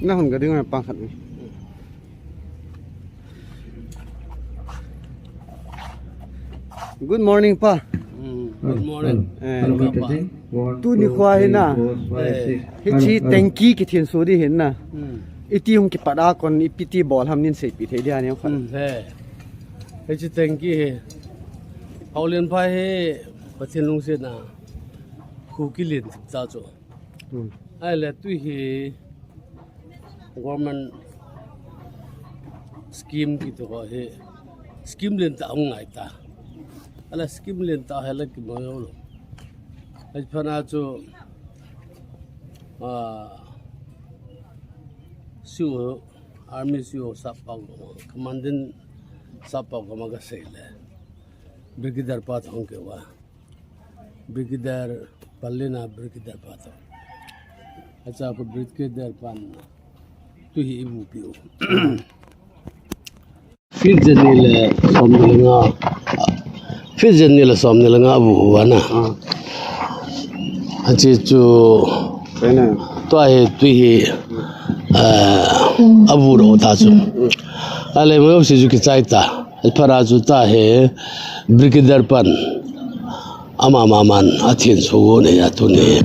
Nah, hon gading na pangkat ni. Good morning pa. Good morning. Tu ni khwa hin na. Hichi tanki ki THENSUO di hin na. Iti hong ki pada kon ipiti bol ham nin sei pi the dia ne khwa. Hichi tanki he. Haolenphai he pathin lung se na. Khu ki lin za zo. Ai le tu he government scheme ki to he. Scheme lin ta ong ngai ta. Ala scheme lin ta hala ki mo yo lo. Ai phana cho siu army siu sapang commandant sapang ko maga sele. Brigadier pa thong ke wa. Brigadier Pallina Brigadier pa thong. Acha ko Brigadier pan tu hi ibu piu. Fitjanile somnilinga Fitjanile somnilinga bu wana. Achi chu to he tu hi abu ro ta chu. Ale mo si ju ki chaita. Phara chu ta he Brigadier pan ama maman athin chu ne ya tu ne.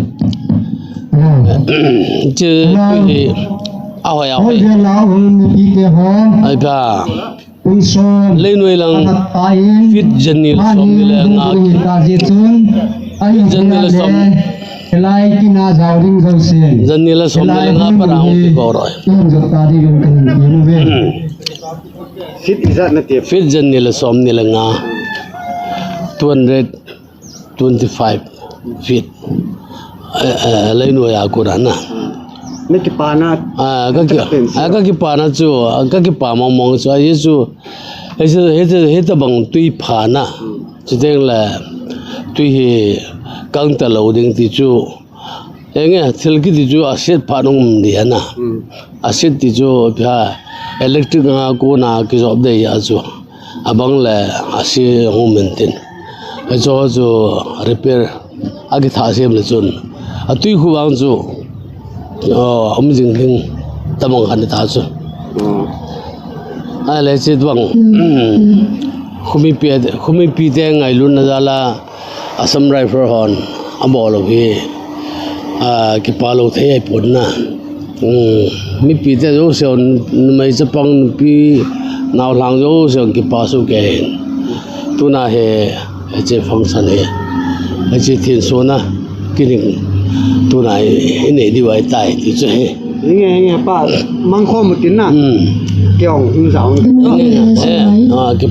Che hi ahoy ahoy. Ai ba leinuoi lang Fitjanile somnilinga Fitjanile som Janila somnilinga parang ki koroi. Fit izat na tiap. Fitjanile somnilinga 225 feet. Leinuoi aku Rana. Ni ki pana Ka ki pana chu ka ki pa mong chu ai chu he bang tui phana chu deng la tui hi kang talouding ti chu enge thilki ti chu aset phanung di ana aset ti chu pha electric nga ko na ki job de ya chu abang la ase home maintain cho repair agi tha sem le chun atui khu wang chu amjing ling tamang han ta chu ai le che twang khumi pi te ngai lun na jala Assam Rifles hon abolo hi ki palo the pon na mi pi te jo seon mai chapang pi naw lang jo seon ki pa su ke tu na he che function he che THENSUO na kining tu na ine di wai tai ti che he ni pa mangkho mutin na kyong hing sao ki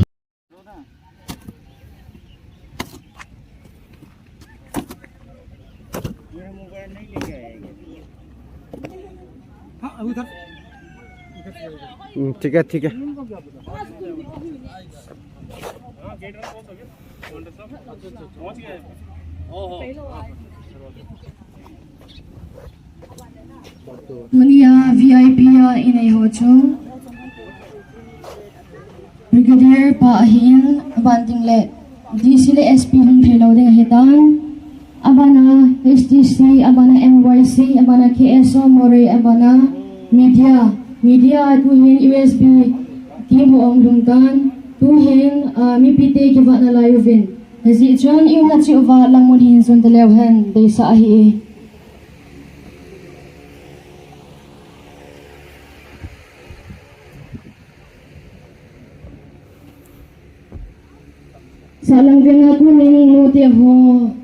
ठीक है Mulia VIP inay hocho Brigadier Pahin Banting le DCL SP hung talouding hitan abana HTC abana MYC abana KSO More abana media tuhin USB kim hoong dungtan tuhin mipite kivat na layuvin hazi chuan yung nachi uva lang mo hin sun talewhan day sa ahi salang vena kuning nuti ho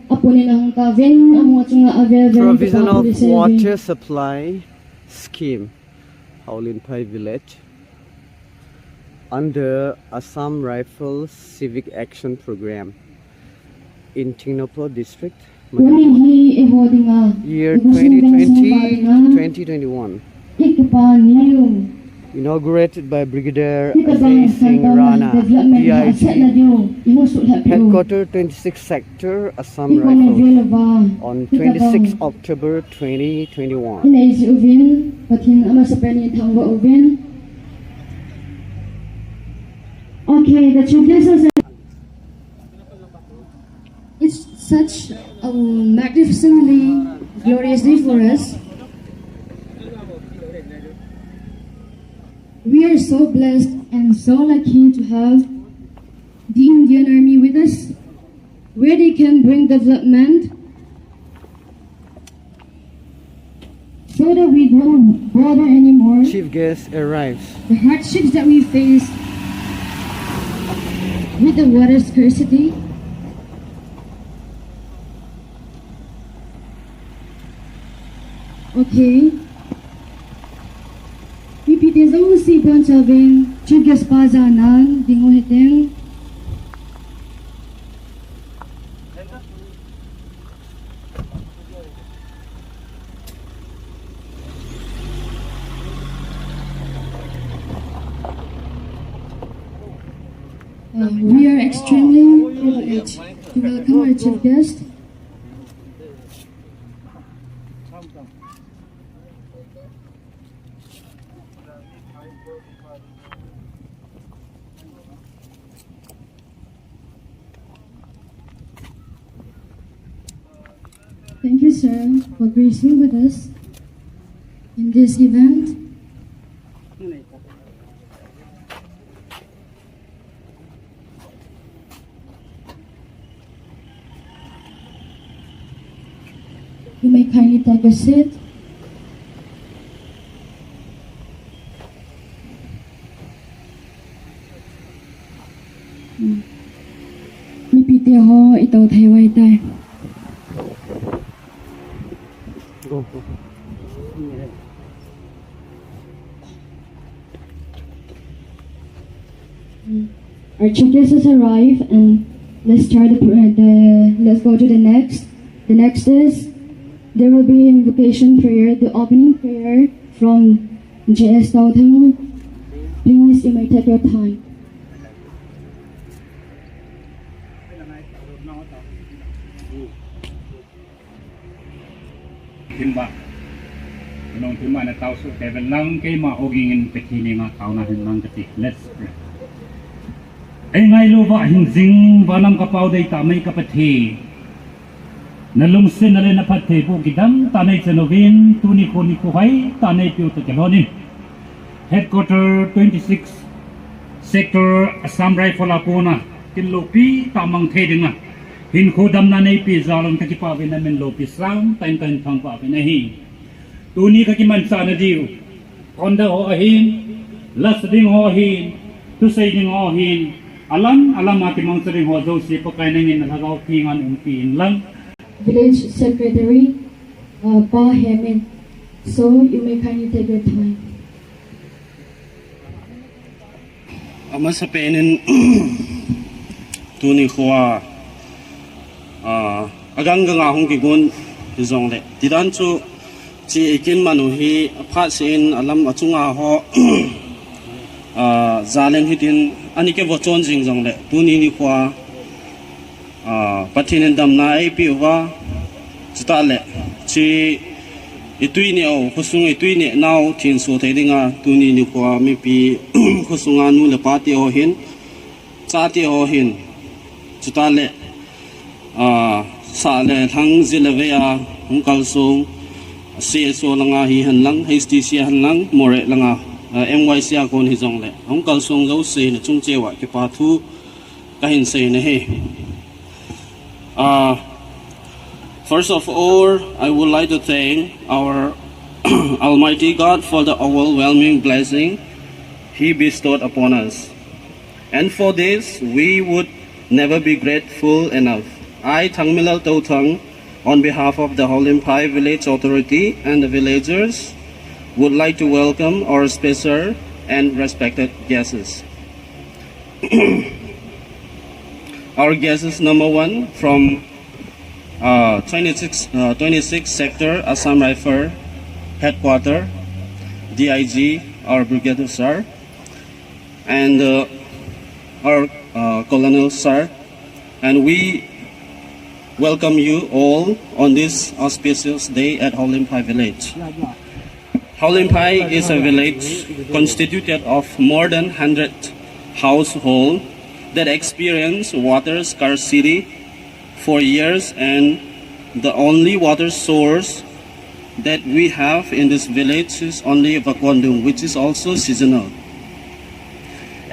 apunin ang kavin ang mga chunga available provision of water supply scheme Haolenphai village under Assam Rifles Civic Action Program in Tengnoupal district year 2020-2021 inaugurated by Brigadier Ajay Singh Rana DIG headquarter 26th sector Assam Rifles on 26 October 2021 Okay, the children. It's such a magnificently glorious day for us. We are so blessed and so lucky to have the Indian Army with us, where they can bring development so that we don't bother anymore Chief guest arrives. the hardships that we face with the water scarcity. Okay. Pipitezong si Bonsaving Chief Pazanan Dingoheteng. We are extremely privileged to welcome our chief guest. Thank you, sir, for gracing with us in this event. You may kindly take a seat. Mipite ho ito thaiwai tai. Go. Our chief guest has arrived, and let's start let's go to the next. The next is there will be invocation prayer, the opening prayer from JS Tauthang. Please, you may take your time. Timba, nong timba na tao so Kevin lang kay maogingin petini nga tao na hinang ketik. Let's pray. Ay ngay lupa hinzing balang kapaw day tamay kapati. Nalungsin na rin na pati po gidam tanay sanovin tuni ko ni kuhay tanay piyo takilonin. Headquarter 26 Sector Assam Rifles ako na kinlopi tamang teding na. Hinkodam na nay pizalong kakipawin namin lopi sang tayo pang papinahin. Tuni kakimansa na diyo. Honda ho ahin, lasding ho ahin, tusay ding ho ahin. Alam akimang sering ho daw si pagkainangin nagagaw kingan umpiin lang. Village Secretary Pa Hemin. So you may kindly take your time. Ama sa penin tuni kuwa agang gangahong kigun izong le didan chu chi ikin manuhi pha sin alam achunga ho zalen hitin anike bochon jing jong le tuni ni kwa patinen dam na ap wa chuta le chi ituine o khosung ituine naw THENSUO thedinga tuni ni kwa mi pi khosunga nu le pati ho hin chati ho hin chuta le sa le thang zilawea hungkal sung CSO langa hi han lang HTC han lang more langa MYC akon hi jong le hungkal sung lo se na chung chewa ke pa thu ka hin se ne he first of all, I would like to thank our Almighty God for the overwhelming blessing He bestowed upon us. And for this, we would never be grateful enough. I, Tengnoupal Tauthang, on behalf of the Haolenphai Village Authority and the villagers, would like to welcome our special and respected guests. Our guests number one from 26 Sector Assam Rifles Headquarters, DIG, our Brigadier Sir, and our Colonel Sir, and we welcome you all on this auspicious day at Haolenphai Village. Haolenphai is a village constituted of more than 100 households that experience water scarcity for years, and the only water source that we have in this village is only Vakondung, which is also seasonal.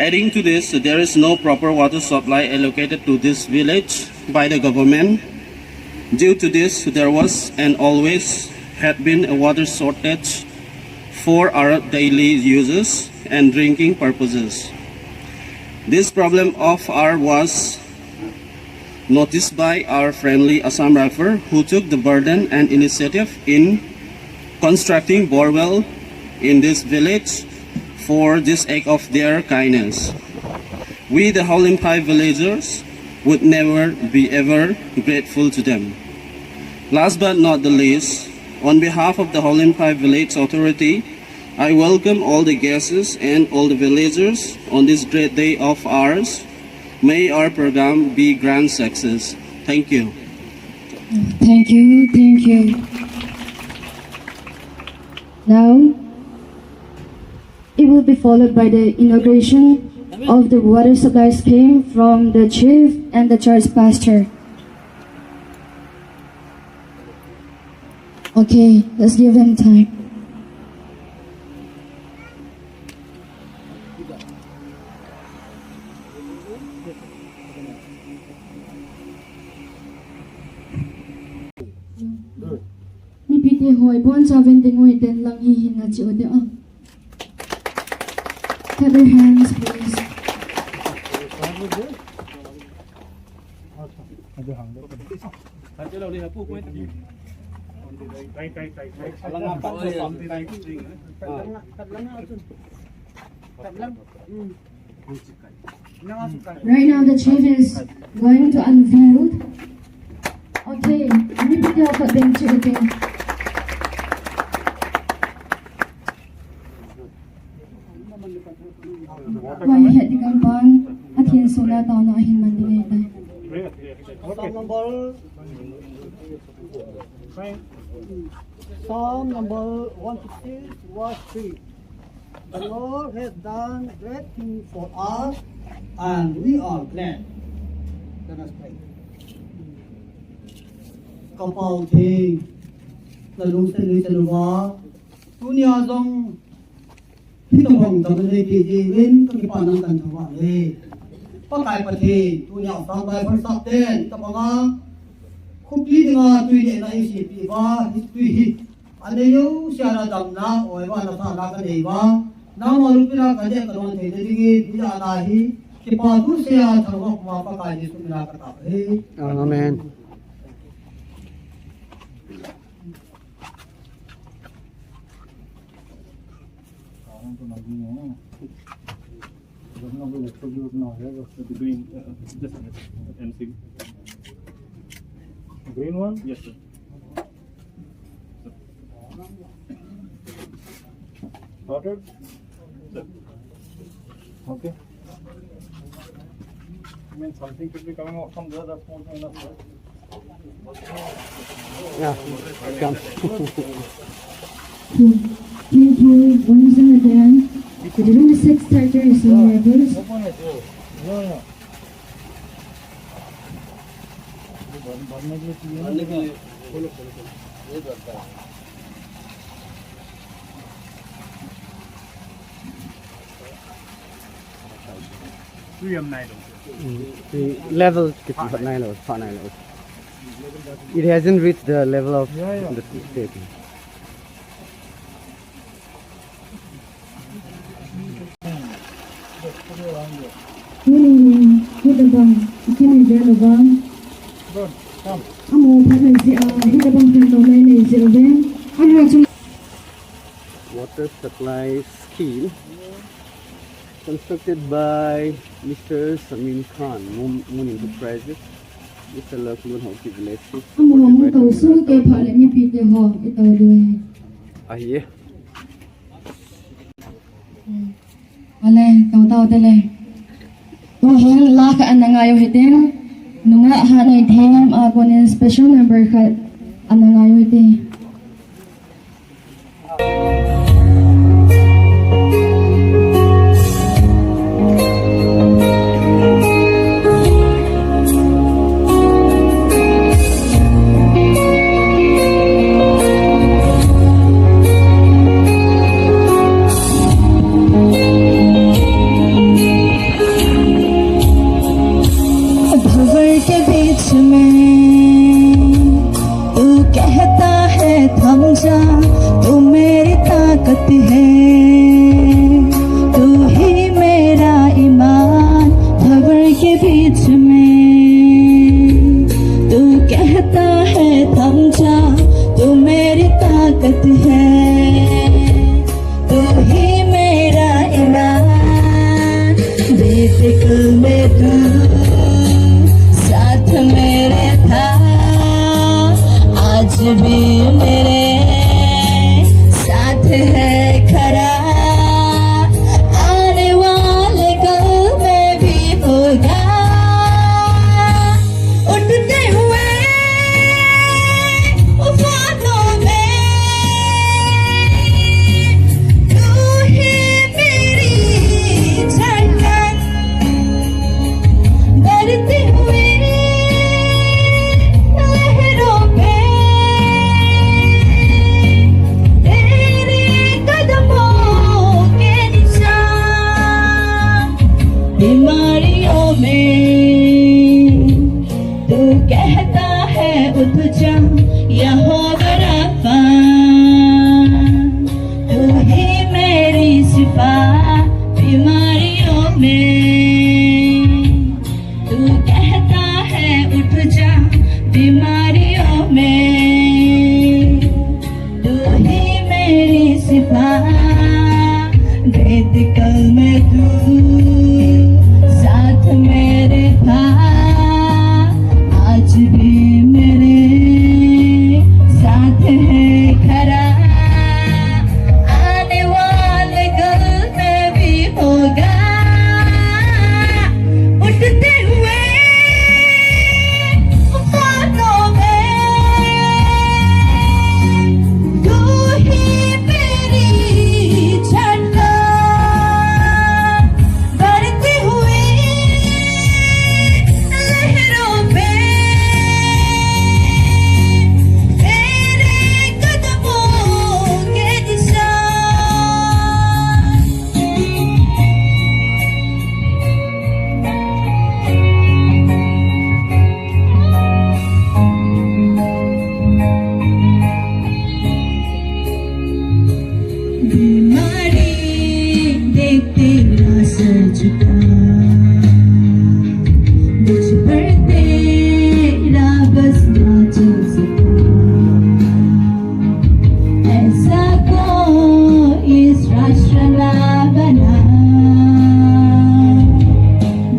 Adding to this, there is no proper water supply allocated to this village by the government. Due to this, there was and always had been a water shortage for our daily uses and drinking purposes. This problem of ours was noticed by our friendly Assam Rifles, who took the burden and initiative in constructing borewell in this village for this act of their kindness. We, the Haolenphai villagers, would never be ever grateful to them. Last but not the least, on behalf of the Haolenphai Village Authority, I welcome all the guests and all the villagers on this great day of ours. May our program be grand success. Thank you. Thank you, thank you. Now, it will be followed by the inauguration of the water supply scheme from the chief and the church pastor. Okay, let's give them time. Mi piti hoi bon saben tingoi den lang hi hinga chi ode a. Clap your hands, please. Right now, the chief is going to unveil. Okay, ini video apa benci itu? Why head di kampan? Atin sula tau na ahin mandingai ta. Psalm number 160 verse 3. The Lord has done great things for us, and we are glad. Let us pray. Kapal thi, lalu seni seluwa, dunia dong, kita bang tak boleh dijin, kami pandang dan jawab le. Pakai pati, dunia sampai bersabden, kita bangga, kupi dengan tuineh na isi piba, tuih, ada yo siapa damna, oiwa nasa laga deva, nama rupina kaje karuan thei digi, dia anahi, kipatu siapa terwak mapa kaji sumina kata le. Amen. The green, just MC. Green one? Yes, sir. Sorted? Sir. Okay. I mean, something should be coming out from there, that's more than enough, right? Yeah, come. Thank you once again. The June 6th starter is in levels. Open it, yeah. The level it hasn't reached the level of the state. Hidabang, kini jalabang. Amo pakai si hidabang kantonai ni zilben. Water supply scheme constructed by Mr. Samin Khan, Moon Enterprises. Mr. Lakulun Hoki Village. Amo kau su ke phale ni pite ho ito doi. Aye. Ale tau tele. Ko hen la ka anangayo hiten. Nunga hanay them ako ni special member ka anangayo hiten. ताकत है, तू ही मेरा ईमान खबर के बीच में। तू कहता है थम जा, तू मेरी ताकत है, तू ही मेरा ईमान। बेफिक्र में तू साथ मेरे था, आज भी मेरे साथ है खरा। आने वाले कल में भी होगा, उठते हुए उफानों में तू ही मेरी धड़कन, बढ़ती हुई लहरों पे तेरे कदमों के निशान। बीमारियों में तू कहता है उठ जा, यहोवा रफ़ा। तू ही मेरी शिफा बीमारियों में। तू कहता है उठ जा बीमारियों में, तू ही मेरी शिफा। मेडिकल में तू साथ मेरे था, आज भी मेरे साथ है खरा। आने वाले कल में भी होगा, उठते हुए उफानों में तू ही मेरी धड़कन, बढ़ती हुई लहरों पे तेरे कदमों के निशान। बीमारी देख तेरा सर झुका, मुझ पर तेरा बस ना चल सका। ऐसा कोई इस राष्ट्र ना बना,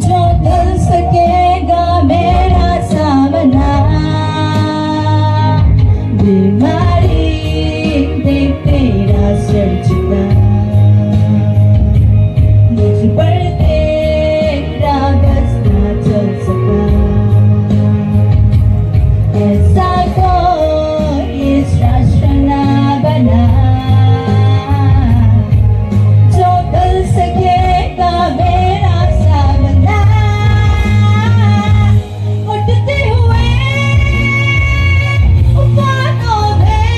जो कर सकेगा मेरा सामना। बीमारी देख तेरा सर झुका, मुझ पर तेरा बस ना चल सका। ऐसा कोई इस राष्ट्र ना बना, जो कर सकेगा मेरा सामना। उठते हुए उफानों में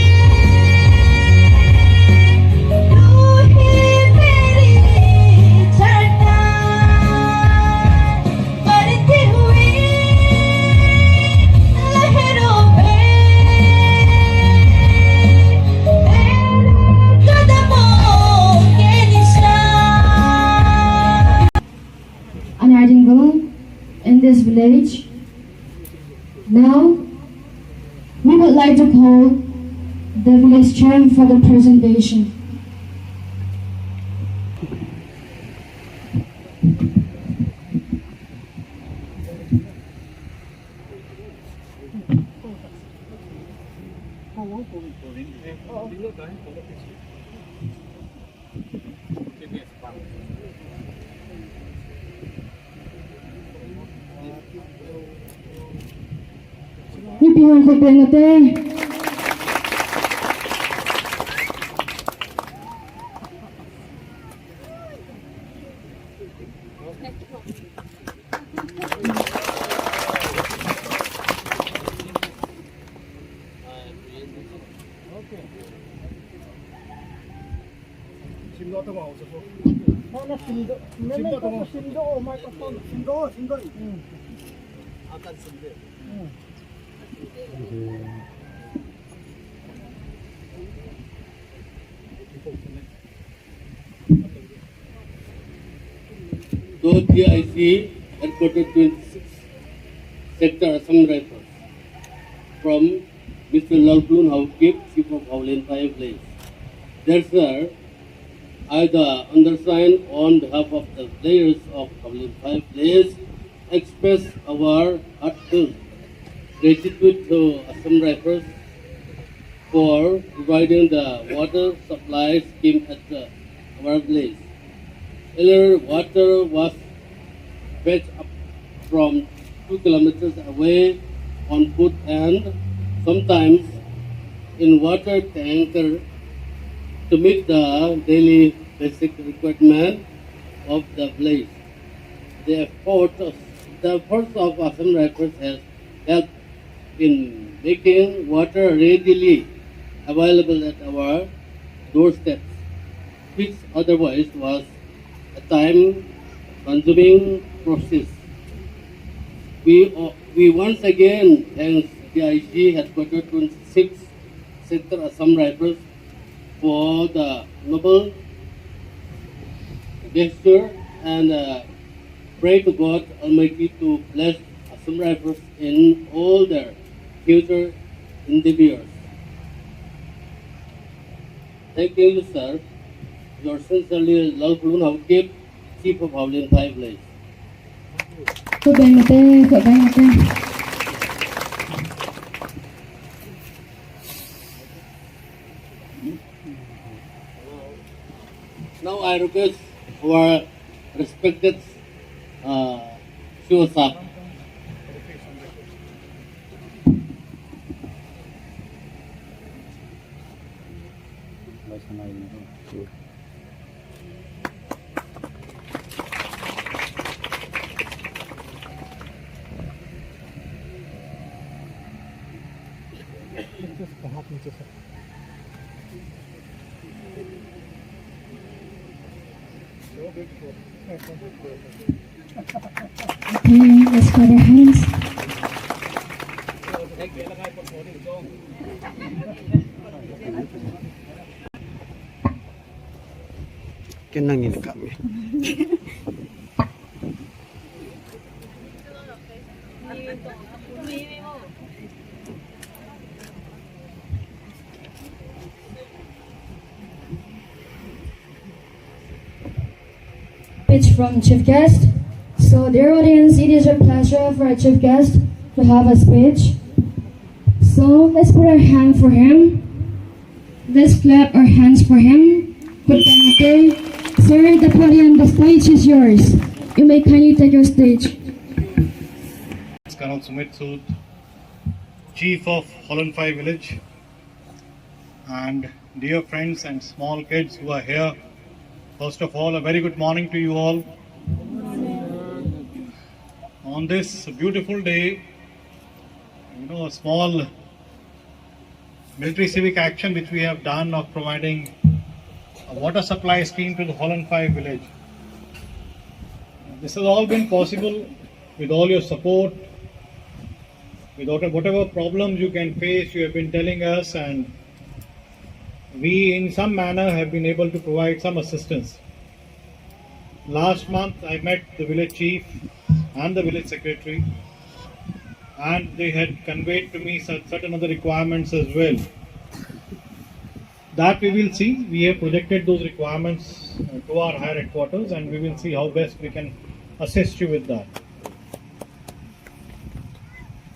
तू ही मेरी धड़कन, बढ़ती हुई लहरों पे तेरे कदमों के निशान। A nightingale in this village. Now, we would like to call the village chairman for the presentation. Ipihon ko pengote. to TIC headquarters 26 sector Assam Rifles from Mr. Lalpun Haukip, Chief of Haolenphai Vangkho. Dear sir, I, the undersigned, on behalf of the players of Haolenphai Vangkho, express our heartfelt gratitude to Assam Rifles for providing the water supply scheme at our village. Earlier, water was fetched up from 2 kilometers away on foot and sometimes in water tanker to meet the daily basic requirement of the village. The efforts of Assam Rifles has helped in making water readily available at our doorsteps, which otherwise was a time-consuming process. We once again thank DIG Headquarters 26 Sector Assam Rifles for the noble gesture and pray to God Almighty to bless Assam Rifles in all their future endeavors. Thank you, sir. Your sincerely Lalpun Haukip, Chief of Haolenphai Vangkho. Cô bé mà tê, cô bé mà tê. Now I request our respected Sir. Okay, let's clap our hands. Kenangin kami. Speech from Chief Guest. So, dear audience, it is a pleasure for our Chief Guest to have a speech. So, let's put our hand for him. Let's clap our hands for him. Good day. Sir, the podium, the stage is yours. You may kindly take your stage. Colonel Sumit Sood, Chief of Haolenphai Village, and dear friends and small kids who are here, first of all, a very good morning to you all. On this beautiful day, a small military civic action which we have done of providing a water supply scheme to the Haolenphai village. This has all been possible with all your support, with whatever problems you can face, you have been telling us, and we in some manner have been able to provide some assistance. Last month I met the village chief and the village secretary, and they had conveyed to me certain other requirements as well. That we will see. We have projected those requirements to our higher headquarters, and we will see how best we can assist you with that.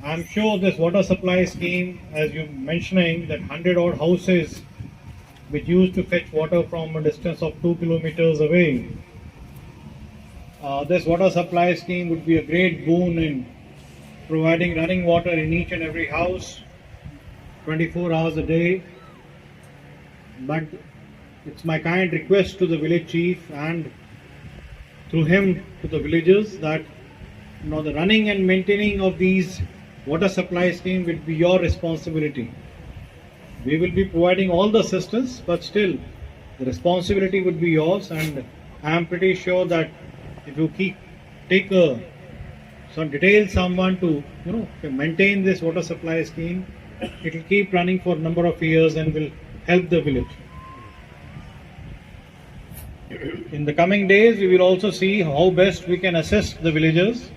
I am sure this water supply scheme, as you mentioning, that 100 odd houses which used to fetch water from a distance of 2 kilometers away, this water supply scheme would be a great boon in providing running water in each and every house 24 hours a day. But it's my kind request to the village chief and through him to the villagers that the running and maintaining of these water supply scheme will be your responsibility. We will be providing all the assistance, but still the responsibility would be yours, and I am pretty sure that if you take some detail someone to to maintain this water supply scheme, it will keep running for a number of years and will help the village. In the coming days, we will also see how best we can assist the villagers.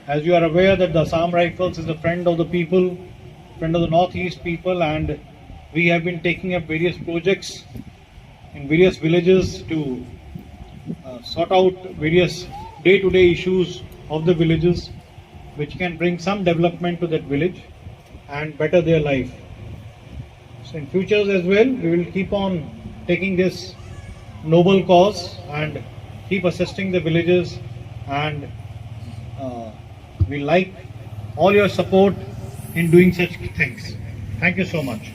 As you are aware that the Assam Rifles is a friend of the people, friend of the Northeast people, and we have been taking up various projects in various villages to sort out various day-to-day issues of the villages, which can bring some development to that village and better their life. So in futures as well, we will keep on taking this noble cause and keep assisting the villagers, and we like all your support in doing such things. Thank you so much.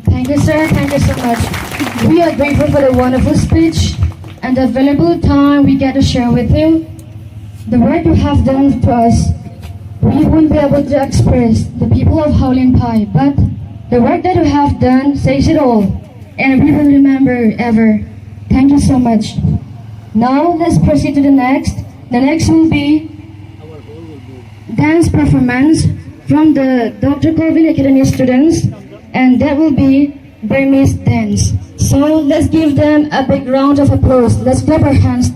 Thank you, sir. Thank you so much. We are grateful for the wonderful speech and the valuable time we get to share with you. The work you have done to us, we won't be able to express the people of Haolenphai, but the work that you have done says it all, and we will remember ever. Thank you so much. Now let's proceed to the next. The next will be dance performance from the Dr. Colvin Academy students, and that will be Burmese dance. So let's give them a big round of applause. Let's clap our hands.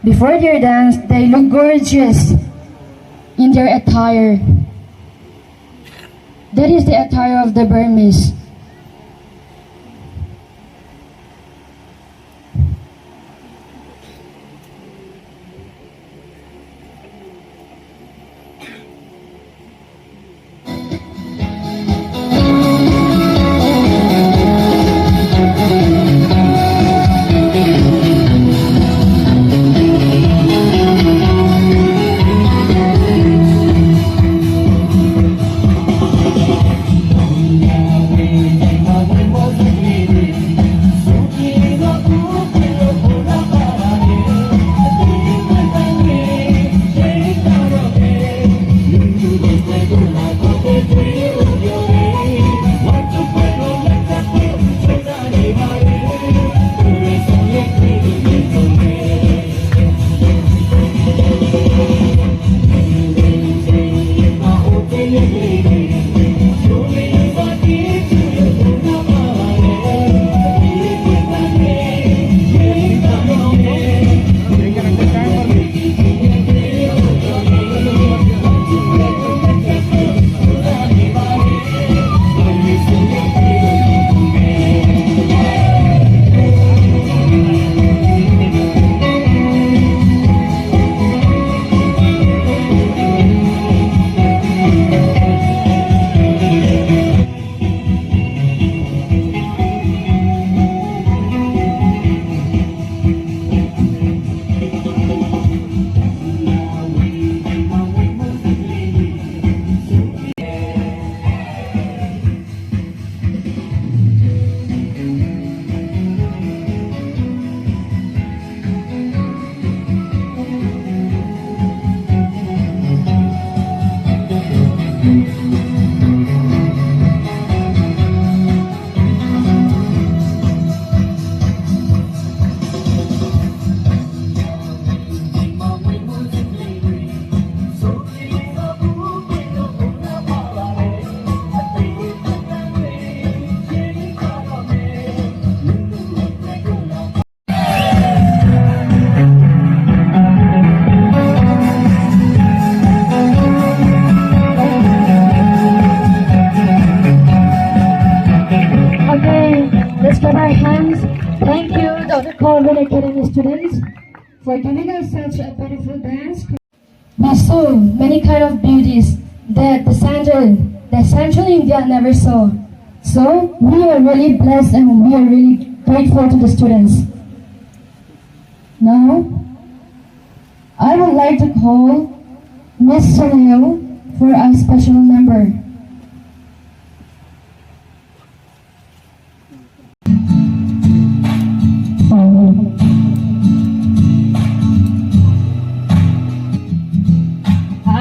Before their dance, they look gorgeous in their attire. That is the attire of the Burmese. Academy students for giving us such a beautiful dance. We saw many kind of beauties that the Central India never saw. So we are really blessed and we are really grateful to the students. Now, I would like to call Ms. Soleo for a special number.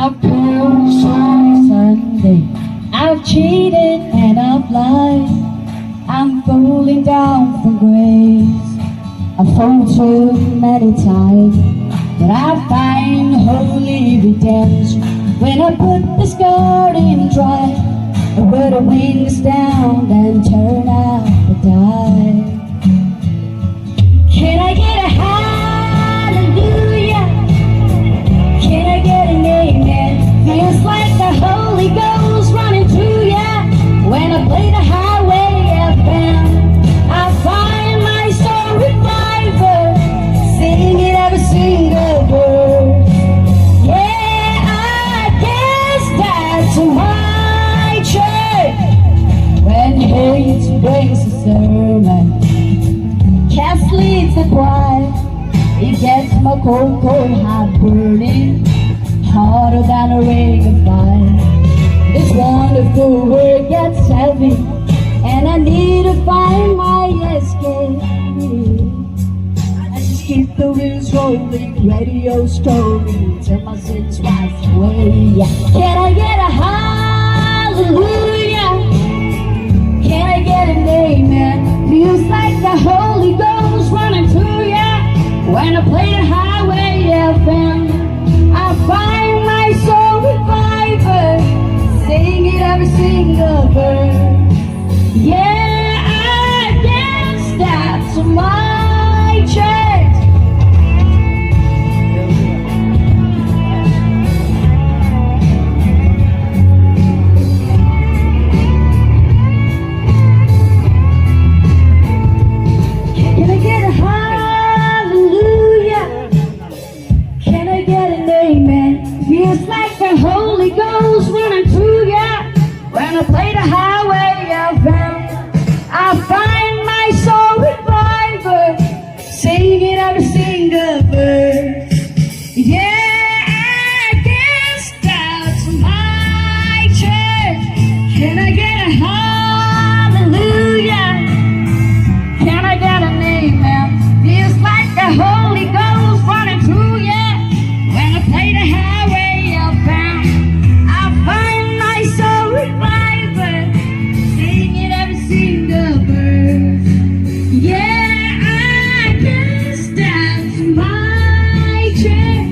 I've cursed on Sunday, I've cheated and I've lied. I'm falling down from grace. I've faltered many times, but I find holy redemption when I put the skirt in dry. I wear the wings down and turn out the die. Can I get a hallelujah? Can I get an amen? Feels like the Holy Ghost running through ya. When I play the highway FM, I find my soul reviver, singing every single word. Yeah, I guess that's my church. When hate brings a sermon, Cass leads the choir. It gets my cold, cold heart burning, harder than a ring of fire. This wonderful word gets heavy, and I need to find my escape. I just keep the wheels rolling, radio strolling, till my sins wash away. Can I get a hallelujah? Can I get an amen? Feels like the Holy Ghost running through ya. When I play the highway FM, I find my soul reviver, singing every single verse. Yeah, I guess that's my church. Can I get a hallelujah? Can I get an amen? Feels like the Holy Ghost running through ya. When I play the highway FM, I find my soul reviver, singing every single verse. Yeah, I guess that's my church. Can I get a hallelujah? Can I get an amen? Feels like the Holy Ghost running through ya. When I play the highway FM, I find my soul reviver, singing every single verse. Yeah, I guess that's my church.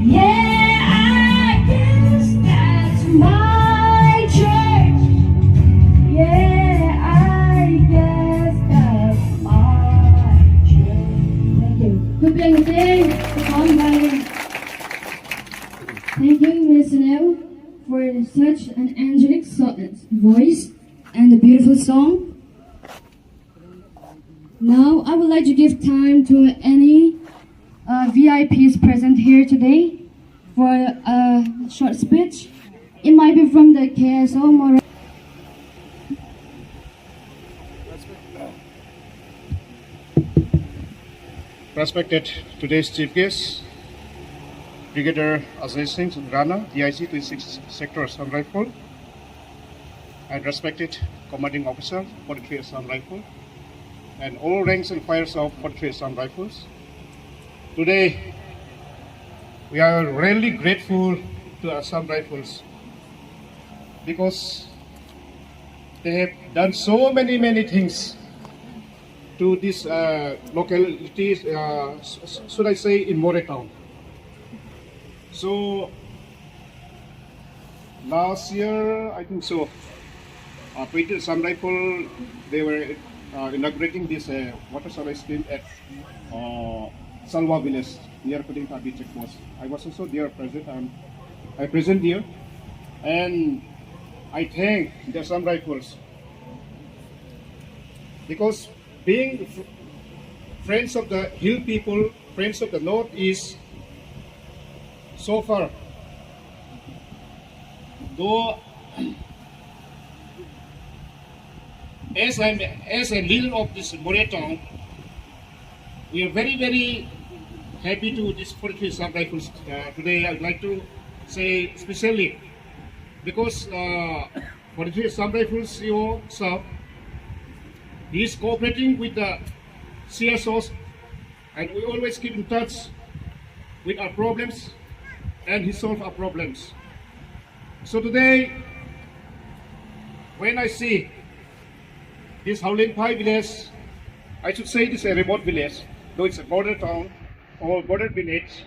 Yeah, I guess that's my church. Yeah, I guess that's my church. Thank you. Good playing today. Thank you, Miss Nell, for such an angelic voice and a beautiful song. Now, I would like to give time to any VIPs present here today for a short speech. It might be from the KSO more. Respected today's chief guest, Brigadier Ajay Singh, Rana, DIC 26 Sector Assam Rifle, and respected commanding officer, 43 Assam Rifle, and all ranks and fires of 43 Assam Rifles. Today, we are really grateful to Assam Rifles because they have done so many things to these localities, should I say, in More town. So last year, I think so, Assam Rifle, they were inaugurating this water supply scheme at Salwa village near Kuding Tabi checkpost. I was also there present. I present here, and I thank the Assam Rifles because being friends of the hill people, friends of the northeast, so far, though as a leader of this More town, we are very happy to this 43 Assam Rifles. Today I would like to say especially because 43 Assam Rifles CEO Sir, he is cooperating with the CSOs, and we always keep in touch with our problems. and he solved our problems. So today, when I see this Haolenphai village, I should say this is a remote village, though it's a border town or border village.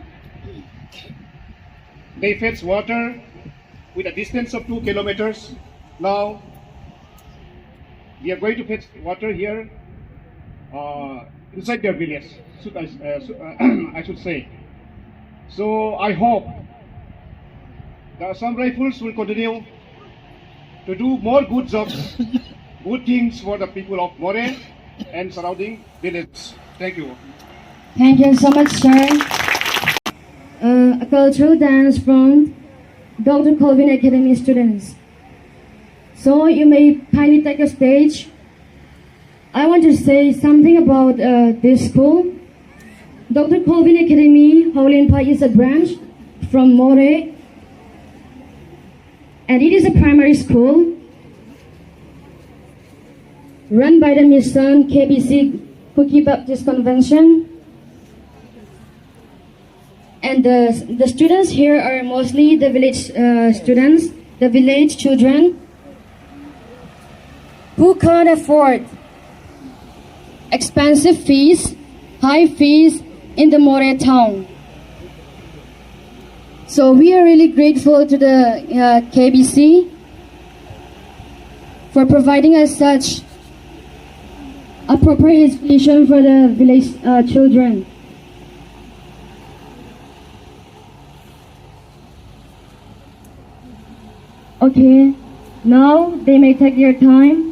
They fetch water with a distance of 2 kilometers. Now, we are going to fetch water here inside their village, I should say. So I hope the Assam Rifles will continue to do more good jobs, good things for the people of More and surrounding villages. Thank you. Thank you so much, sir. A cultural dance from Dr. Colvin Academy students. So you may kindly take a stage. I want to say something about this school. Dr. Colvin Academy, Haolenphai is a branch from More, and it is a primary school run by the mission KBC Cookie Baptist Convention. And the students here are mostly the village students, the village children who can't afford expensive fees, high fees in the More town. So we are really grateful to the KBC for providing us such a proper education for the village children. Okay, now they may take their time.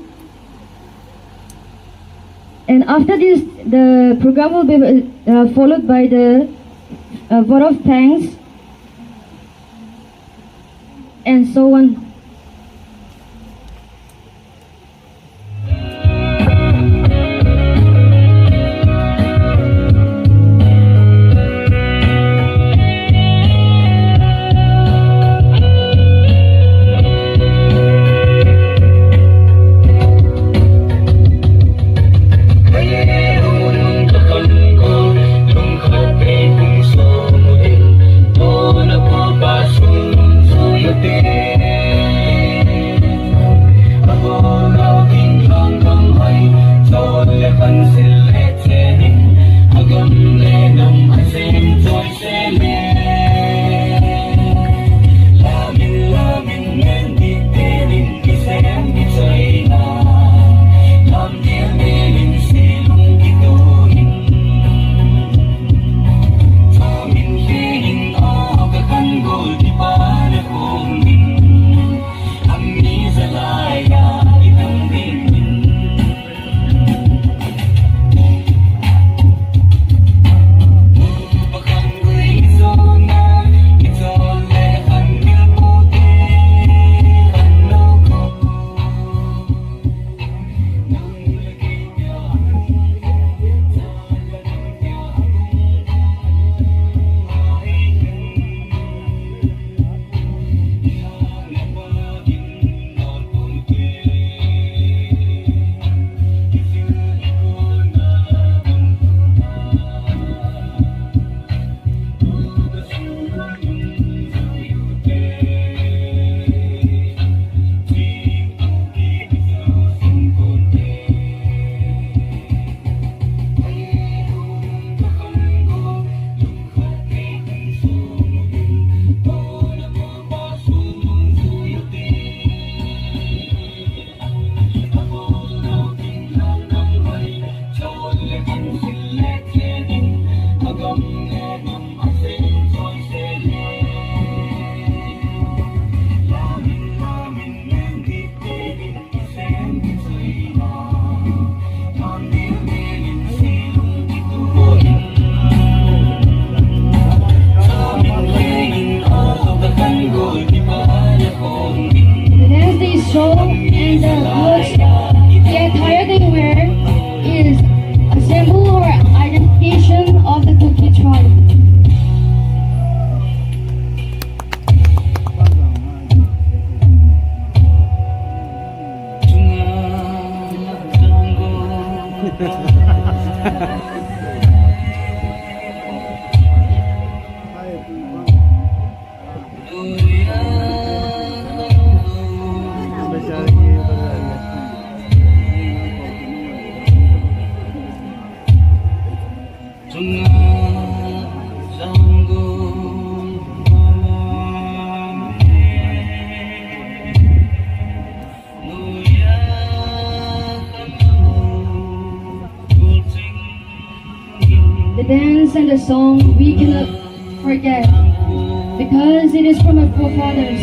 And after this, the program will be followed by the vote of thanks and so on. sang the song, we cannot forget because it is from our forefathers.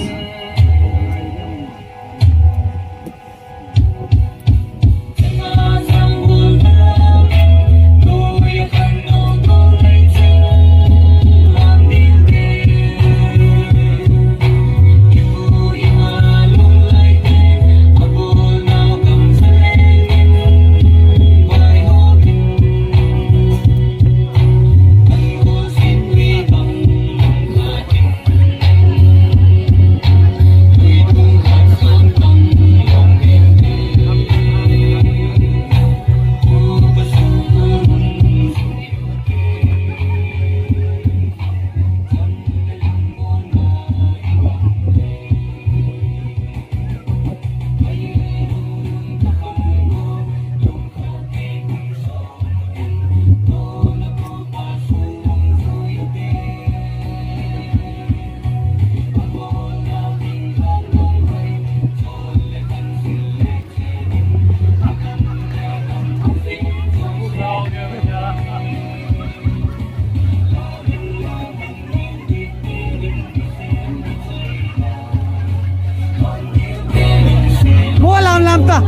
Mua làm tầng,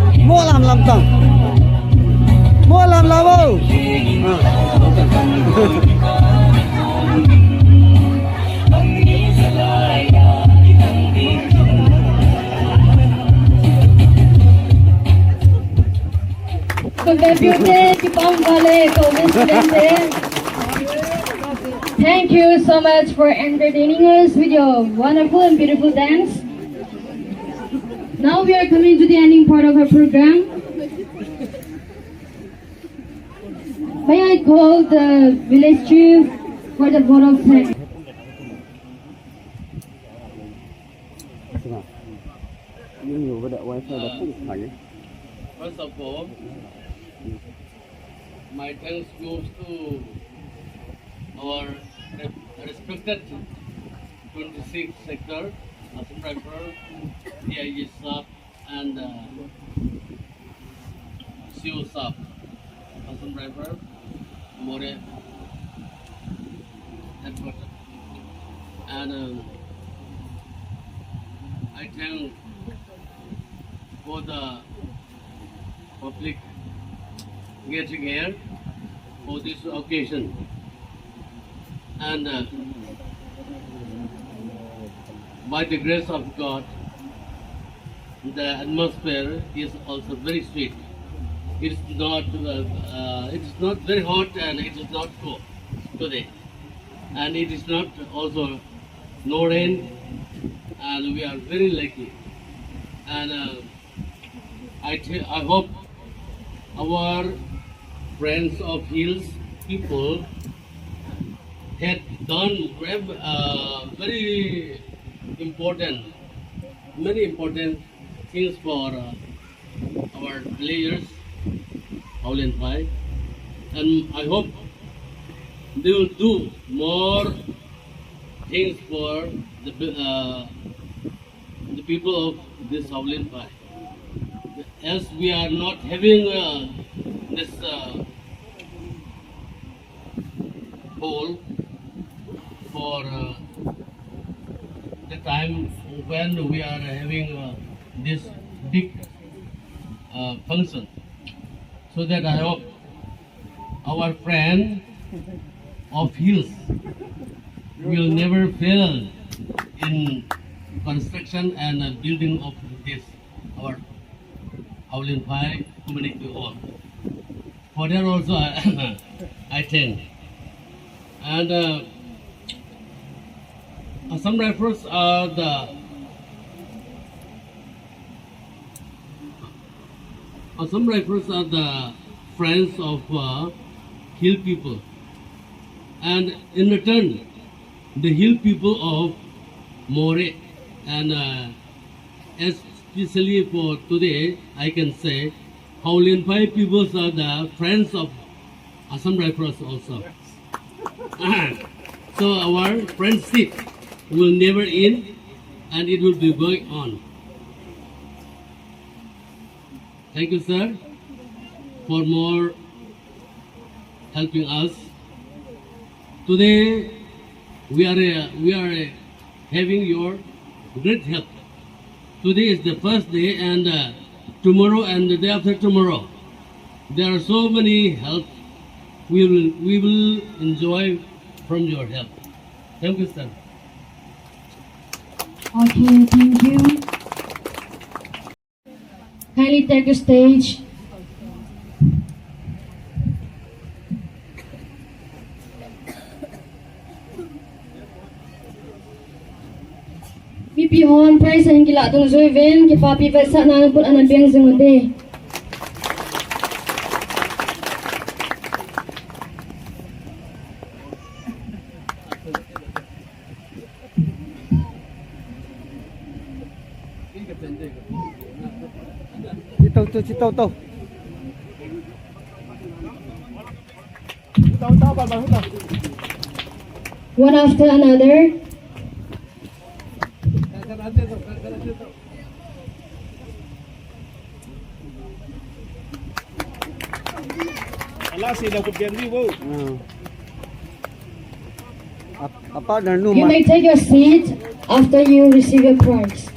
mua làm ô. Thank you so much for entertaining us with your wonderful and beautiful dance. Now we are coming to the ending part of our program. May I call the village chief for the vote of thanks. First of all, my thanks goes to our respected 26th sector, Assam Rifles, TIG sub, and CO sub, Assam Rifles, More headquarters. And I thank for the public getting here for this occasion. And by the grace of God, the atmosphere is also very sweet. It is not very hot and it is not cold today, and it is not also no rain, and we are very lucky. And I hope our friends of hills people had done very many important things for our players, Haolenphai, and I hope they will do more things for the people of this Haolenphai. As we are not having this hole for the time when we are having this big function, so that I hope our friend of hills will never fail in construction and building of this our Haolenphai community hall. For that also I thank. And Assam Rifles are the friends of hill people, and in return, the hill people of More, and especially for today, I can say Haolenphai people are the friends of Assam Rifles also. So our friendship will never end, and it will be going on. Thank you, sir, for more helping us Today we are having your great help. Today is the first day, and tomorrow and the day after tomorrow, there are so many help. We will enjoy from your help. Thank you, sir. Okay, thank you. Kindly take the stage. Pipihon price ang gila tong Zoyven kipapi basa na pun anan biang zengote. Citaw. One after another. You may take your seat after you receive your prize.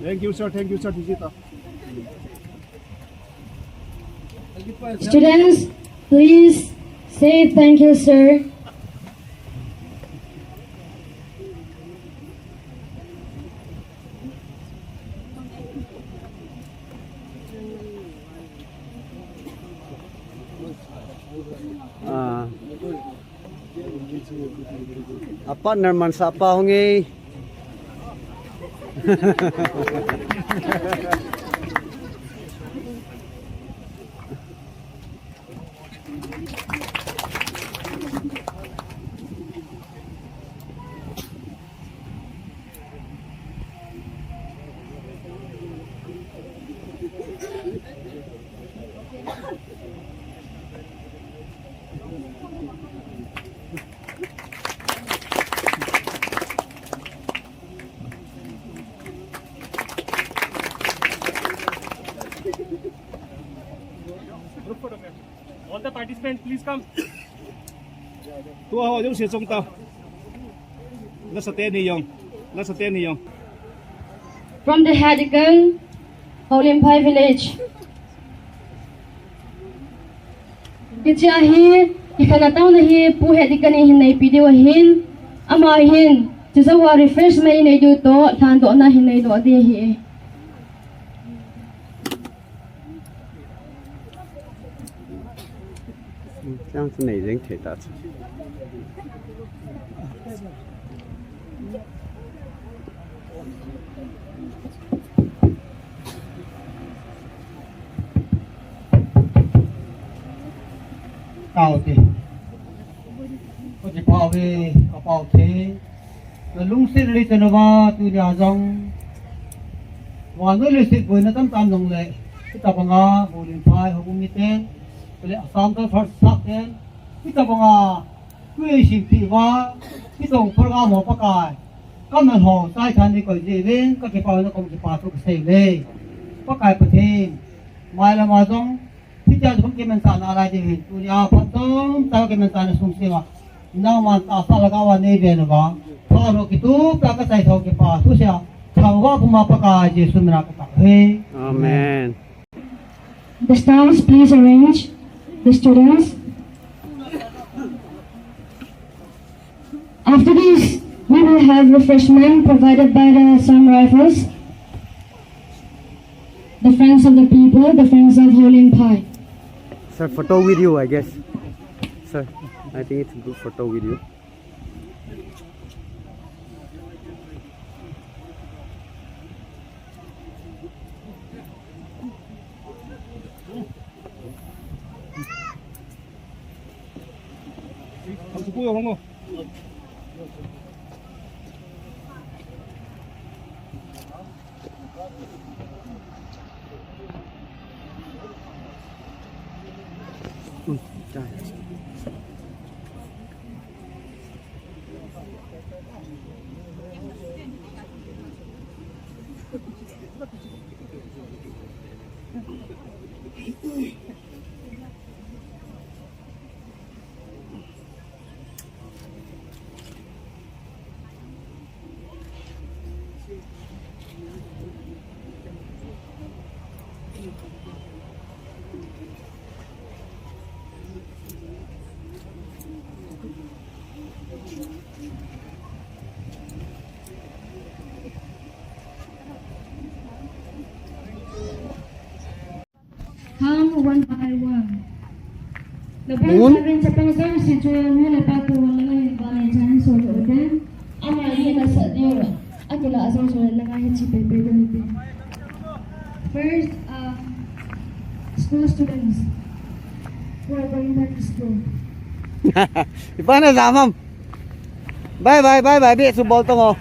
Thank you, sir. Visita. Students, please say thank you, sir. Apa narman sa apa hongi? All the participants, please come. Tua ho yung sesong to. Nasa teniyong. From the Hadigan, Haolenphai village. Kichahi, ikanataw na hi pu Hadigan hinay pidiwahin, amahin. Chisawa refresh may inay duto, tando na hinay do adihi. Tao thì có chỉ bảo về có bảo thế là lung xin lấy cho nó vào từ nhà dòng và người lấy xin với nó tam dòng lệ cái tập bằng Haolenphai không biết tên cái lệ Assam Rifles tên cái tập bằng quê xin thị và cái dòng program một bác cái các mình họ sai thành đi coi gì lên các cái bảo nó cũng chỉ bảo thuộc xây lên bác cái bật thêm mai là mà dòngที่จะทำกิจการอะไรดีตัวนี้พัฒนาตัวกิจการสุ่มเสี่ยงน้ำมันอาสาละกวันนี้เป็นว่าพอเราคิดดูปากกาใจเขาเก็บปากทุกอย่างทำว่าผมมาประกาศเจสุนรักกันเฮ้ย Amen. The staffs, please arrange the students. After this, we will have refreshment provided by the Assam Rifles, the friends of the people, the friends of Haolenphai. Sir, photo video, I guess. Sir, I think it's a good photo video. Come one by one. The band having Japanese situation will about to one line by THENSUO to them. I'm a little sad here. I can also like I had to pay. First, school students who are going back to school. Paano sa ma'am? Bye bye bye bye. Bi subol to mo.